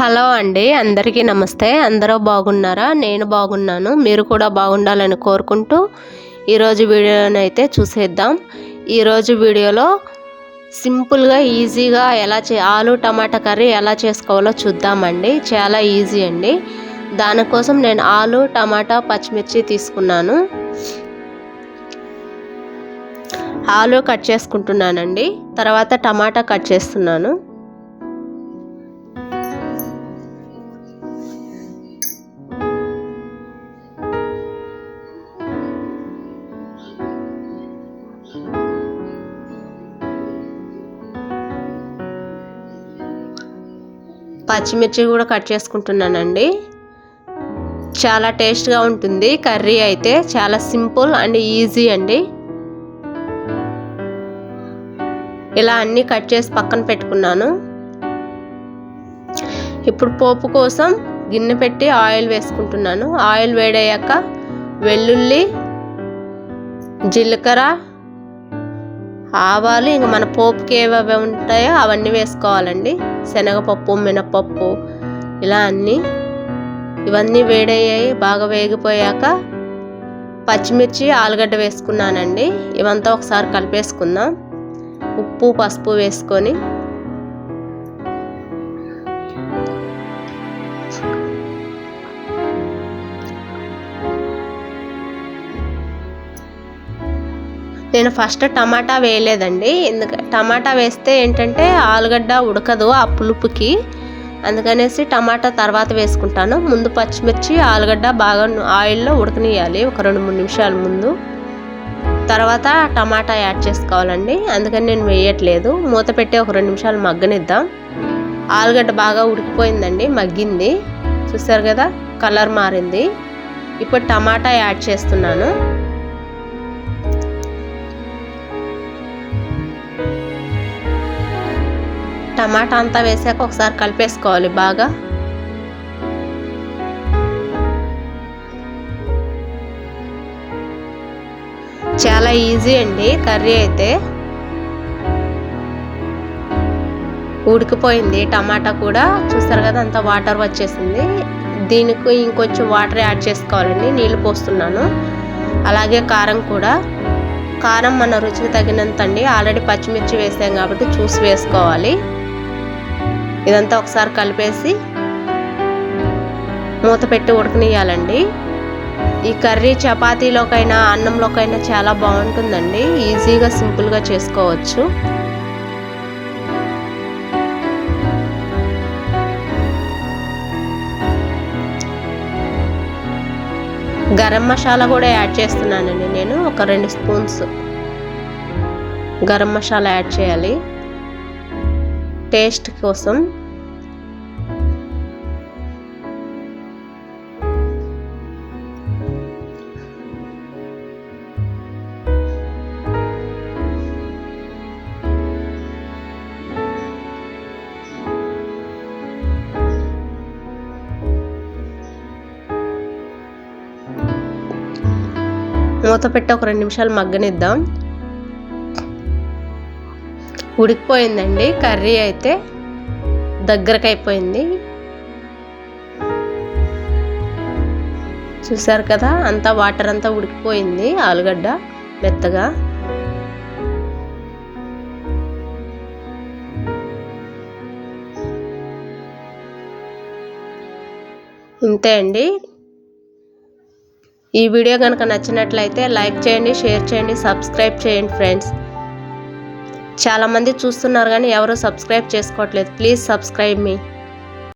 Hello అండి, అందరికీ నమస్తే. అందరూ బాగున్నారా? నేను బాగున్నాను. మీరు కూడా బాగుండాలని కోరుకుంటూ ఈరోజు వీడియోని అయితే చూసేద్దాం. ఈరోజు వీడియోలో సింపుల్గా ఈజీగా ఆలు టమాటా కర్రీ ఎలా చేసుకోవాలో చూద్దామండి. చాలా ఈజీ అండి. దానికోసం నేను ఆలు టమాటా పచ్చిమిర్చి తీసుకున్నాను. ఆలు కట్ చేసుకుంటున్నానండి. తర్వాత టమాటా కట్ చేస్తున్నాను. పచ్చిమిర్చి కూడా కట్ చేసుకుంటున్నానండి. చాలా టేస్ట్గా ఉంటుంది కర్రీ అయితే. చాలా సింపుల్ అండ్ ఈజీ అండి. ఇలా అన్నీ కట్ చేసి పక్కన పెట్టుకున్నాను. ఇప్పుడు పోపు కోసం గిన్నె పెట్టి ఆయిల్ వేసుకుంటున్నాను. ఆయిల్ వేడయ్యాక వెల్లుల్లి, జీలకర్ర, ఆవాలు, ఇంక మన పోపుకి ఏవేవి ఉంటాయో అవన్నీ వేసుకోవాలండి. శనగపప్పు, మినపప్పు, ఇలా ఇవన్నీ వేడయ్యాయి. బాగా వేగిపోయాక పచ్చిమిర్చి, ఆలుగడ్డ వేసుకున్నానండి. ఇవంతా ఒకసారి కలిపేసుకుందాం. ఉప్పు, పసుపు వేసుకొని నేను ఫస్ట్ టమాటా వేయలేదండి. టమాటా వేస్తే ఏంటంటే ఆలుగడ్డ ఉడకదు ఆ పులుపుకి, అందుకనేసి టమాటా తర్వాత వేసుకుంటాను. ముందు పచ్చిమిర్చి, ఆలుగడ్డ బాగా ఆయిల్లో ఉడకనియాలి ఒక 2-3 నిమిషాల ముందు. తర్వాత టమాటా యాడ్ చేసుకోవాలండి. అందుకని నేను వేయట్లేదు. మూత పెట్టి ఒక 2 నిమిషాలు మగ్గనిద్దాం. ఆలుగడ్డ బాగా ఉడికిపోయిందండి, మగ్గింది. చూసారు కదా, కలర్ మారింది. ఇప్పుడు టమాటా యాడ్ చేస్తున్నాను. టమాటా అంతా వేసాక ఒకసారి కలిపేసుకోవాలి బాగా. చాలా ఈజీ అండి కర్రీ అయితే. ఉడికిపోయింది టమాటా కూడా. చూస్తారు కదా, అంతా వాటర్ వచ్చేసింది. దీనికి ఇంకొంచెం వాటర్ యాడ్ చేసుకోవాలండి. నీళ్ళు పోస్తున్నాను. అలాగే కారం కూడా. కారం మన రుచికి తగినంత అండి. ఆల్రెడీ పచ్చిమిర్చి వేసాం కాబట్టి చూసి వేసుకోవాలి. ఇదంతా ఒకసారి కలిపేసి మూత పెట్టి ఉడకనియాలండి. ఈ కర్రీ చపాతీలోకైనా అన్నంలోకైనా చాలా బాగుంటుందండి. ఈజీగా సింపుల్గా చేసుకోవచ్చు. గరం మసాలా కూడా యాడ్ చేస్తున్నానండి నేను. ఒక 2 స్పూన్స్ గరం మసాలా యాడ్ చేయాలి టేస్ట్ కోసం. మూత పెట్టి ఒక 2 నిమిషాలు మగ్గనిద్దాం. ఉడికిపోయిందండి కర్రీ అయితే, దగ్గరకు అయిపోయింది. చూసారు కదా, అంతా వాటర్ అంతా ఉడికిపోయింది. ఆలుగడ్డ మెత్తగా. ఇంతే అండి. ఈ వీడియో కనుక నచ్చినట్లయితే లైక్ చేయండి, షేర్ చేయండి, సబ్స్క్రైబ్ చేయండి ఫ్రెండ్స్. చాలామంది చూస్తున్నారు కానీ ఎవరు సబ్స్క్రైబ్ చేసుకోవట్లేదు. Please subscribe me.